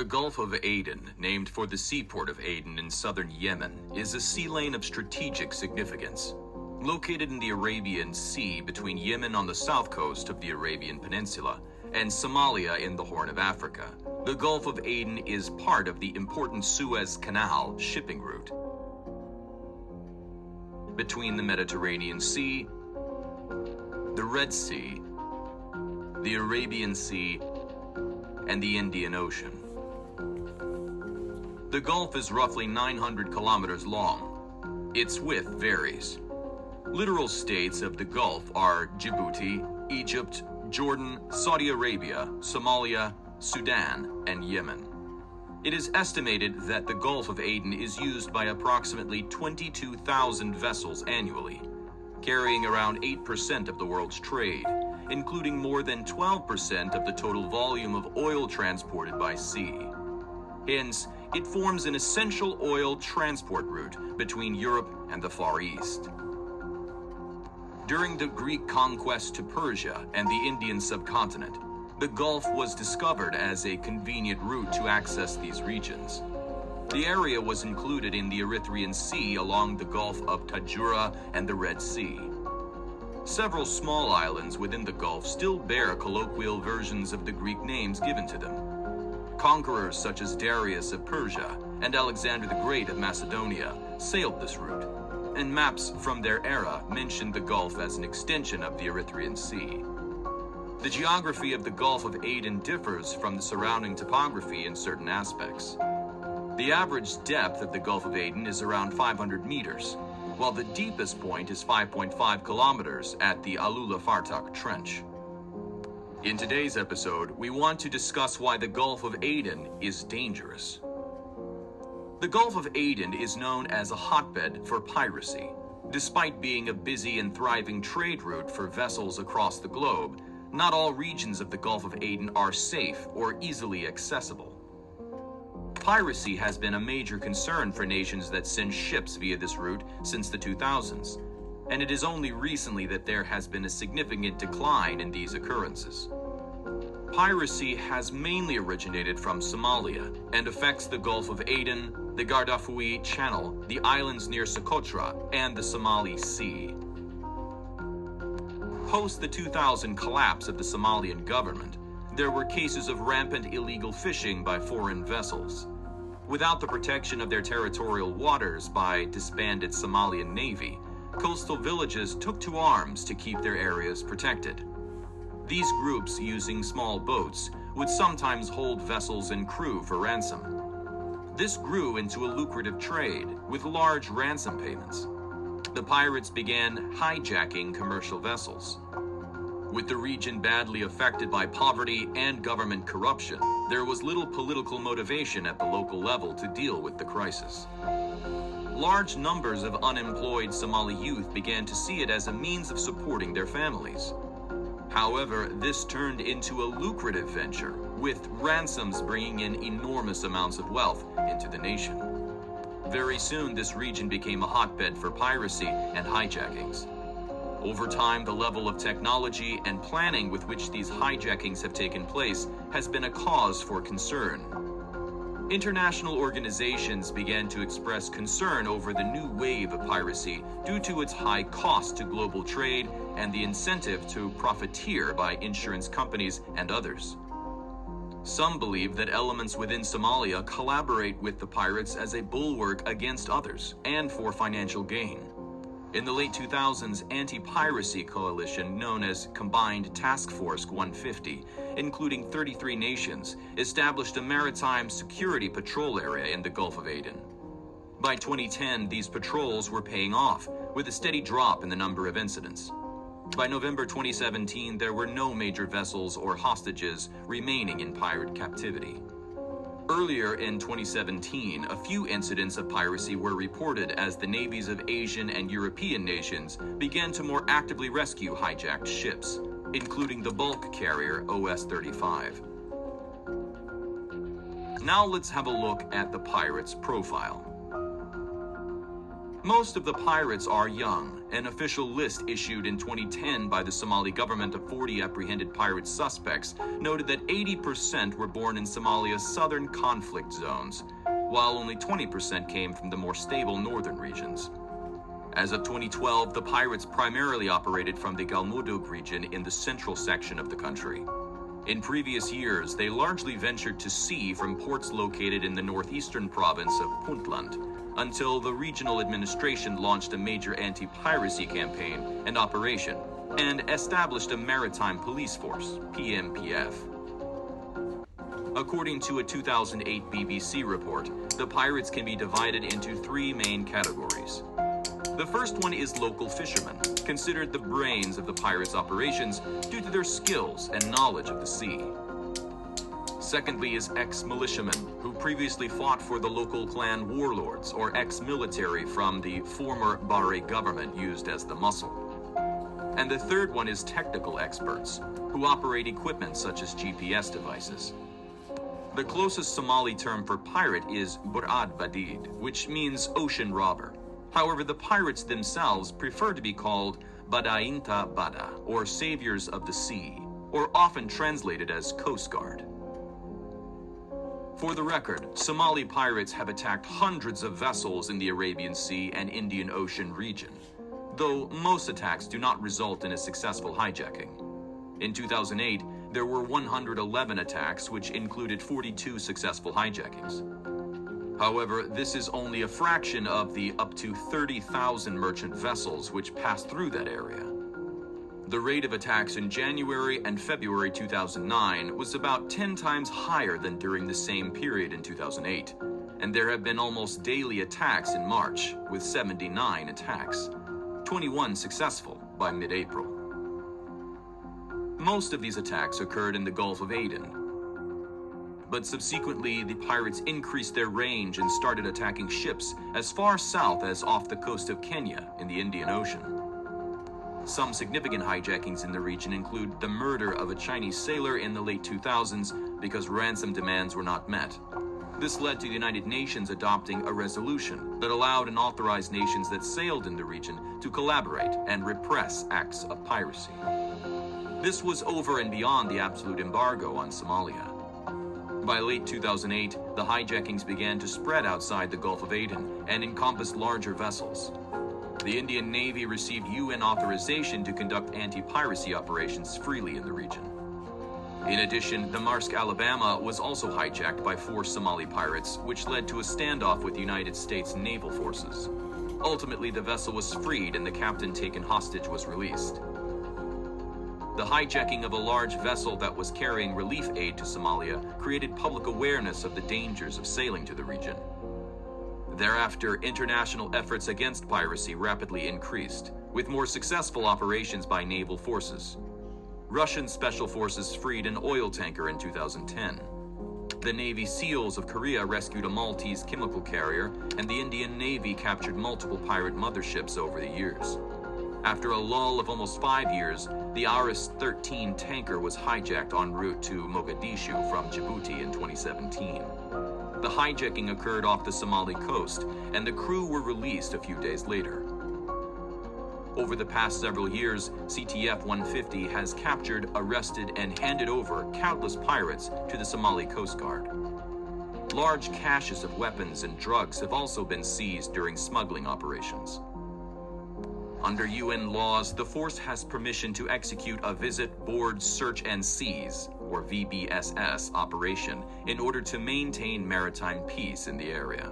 The Gulf of Aden, named for the seaport of Aden in southern Yemen, is a sea lane of strategic significance. Located in the Arabian Sea between Yemen on the south coast of the Arabian Peninsula and Somalia in the Horn of Africa, the Gulf of Aden is part of the important Suez Canal shipping route. Between the Mediterranean Sea, the Red Sea, the Arabian Sea, and the Indian Ocean. The Gulf is roughly 900 kilometers long. Its width varies. Littoral states of the Gulf are Djibouti, Egypt, Jordan, Saudi Arabia, Somalia, Sudan, and Yemen. It is estimated that the Gulf of Aden is used by approximately 22,000 vessels annually, carrying around 8% of the world's trade, including more than 12% of the total volume of oil transported by sea. Hence, it forms an essential oil transport route between Europe and the Far East. During the Greek conquest to Persia and the Indian subcontinent, the Gulf was discovered as a convenient route to access these regions. The area was included in the Erythraean Sea along the Gulf of Tajura and the Red Sea. Several small islands within the Gulf still bear colloquial versions of the Greek names given to them. Conquerors such as Darius of Persia and Alexander the Great of Macedonia sailed this route, and maps from their era mentioned the Gulf as an extension of the Erythraean Sea. The geography of the Gulf of Aden differs from the surrounding topography in certain aspects. The average depth of the Gulf of Aden is around 500 meters, while the deepest point is 5.5 kilometers at the Alula Fartak Trench. In today's episode, we want to discuss why the Gulf of Aden is dangerous. The Gulf of Aden is known as a hotbed for piracy. Despite being a busy and thriving trade route for vessels across the globe, not all regions of the Gulf of Aden are safe or easily accessible. Piracy has been a major concern for nations that send ships via this route since the 2000s, and it is only recently that there has been a significant decline in these occurrences. Piracy has mainly originated from Somalia and affects the Gulf of Aden, the Gardafoui Channel, the islands near Socotra, and the Somali Sea. Post the 2000 collapse of the Somalian government, there were cases of rampant illegal fishing by foreign vessels. Without the protection of their territorial waters by disbanded Somalian Navy, coastal villages took to arms to keep their areas protected. These groups, using small boats, would sometimes hold vessels and crew for ransom. This grew into a lucrative trade, with large ransom payments. The pirates began hijacking commercial vessels. With the region badly affected by poverty and government corruption, there was little political motivation at the local level to deal with the crisis. Large numbers of unemployed Somali youth began to see it as a means of supporting their families. However, this turned into a lucrative venture, with ransoms bringing in enormous amounts of wealth into the nation. Very soon, this region became a hotbed for piracy and hijackings. Over time, the level of technology and planning with which these hijackings have taken place has been a cause for concern. International organizations began to express concern over the new wave of piracy due to its high cost to global trade and the incentive to profiteer by insurance companies and others. Some believe that elements within Somalia collaborate with the pirates as a bulwark against others and for financial gain. In the late 2000s, anti-piracy coalition known as Combined Task Force 150, including 33 nations, established a maritime security patrol area in the Gulf of Aden. By 2010, these patrols were paying off, with a steady drop in the number of incidents. By November 2017, there were no major vessels or hostages remaining in pirate captivity. Earlier in 2017, a few incidents of piracy were reported as the navies of Asian and European nations began to more actively rescue hijacked ships, including the bulk carrier OS-35. Now let's have a look at the pirates' profile. Most of the pirates are young. An official list issued in 2010 by the Somali government of 40 apprehended pirate suspects noted that 80% were born in Somalia's southern conflict zones, while only 20% came from the more stable northern regions. As of 2012, the pirates primarily operated from the Galmudug region in the central section of the country. In previous years, they largely ventured to sea from ports located in the northeastern province of Puntland, until the regional administration launched a major anti-piracy campaign and operation, and established a maritime police force, PMPF. According to a 2008 BBC report, the pirates can be divided into three main categories. The first one is local fishermen, considered the brains of the pirates' operations due to their skills and knowledge of the sea. Secondly is ex-militiamen, who previously fought for the local clan warlords or ex-military from the former Bahrain government used as the muscle. And the third one is technical experts, who operate equipment such as GPS devices. The closest Somali term for pirate is Bur'ad Badid, which means ocean robber. However, the pirates themselves prefer to be called Badainta Bada, or saviors of the sea, or often translated as Coast Guard. For the record, Somali pirates have attacked hundreds of vessels in the Arabian Sea and Indian Ocean region, though most attacks do not result in a successful hijacking. In 2008, there were 111 attacks, which included 42 successful hijackings. However, this is only a fraction of the up to 30,000 merchant vessels which pass through that area. The rate of attacks in January and February 2009 was about 10 times higher than during the same period in 2008, and there have been almost daily attacks in March, with 79 attacks, 21 successful by mid-April. Most of these attacks occurred in the Golfo de Aden, but subsequently the pirates increased their range and started attacking ships as far south as off the coast of Kenya in the Indian Ocean. Some significant hijackings in the region include the murder of a Chinese sailor in the late 2000s because ransom demands were not met. This led to the United Nations adopting a resolution that allowed and authorized nations that sailed in the region to collaborate and repress acts of piracy. This was over and beyond the absolute embargo on Somalia. By late 2008, the hijackings began to spread outside the Gulf of Aden and encompassed larger vessels. The Indian Navy received UN authorization to conduct anti-piracy operations freely in the region. In addition, the Marsk Alabama was also hijacked by 4 Somali pirates, which led to a standoff with the United States naval forces. Ultimately, the vessel was freed and the captain taken hostage was released. The hijacking of a large vessel that was carrying relief aid to Somalia created public awareness of the dangers of sailing to the region. Thereafter, international efforts against piracy rapidly increased, with more successful operations by naval forces. Russian special forces freed an oil tanker in 2010. The Navy SEALs of Korea rescued a Maltese chemical carrier, and the Indian Navy captured multiple pirate motherships over the years. After a lull of almost 5 years, the Aris-13 tanker was hijacked en route to Mogadishu from Djibouti in 2017. The hijacking occurred off the Somali coast, and the crew were released a few days later. Over the past several years, CTF 150 has captured, arrested, and handed over countless pirates to the Somali Coast Guard. Large caches of weapons and drugs have also been seized during smuggling operations. Under UN laws, the force has permission to execute a Visit, Board, Search, and Seize, or VBSS, operation in order to maintain maritime peace in the area.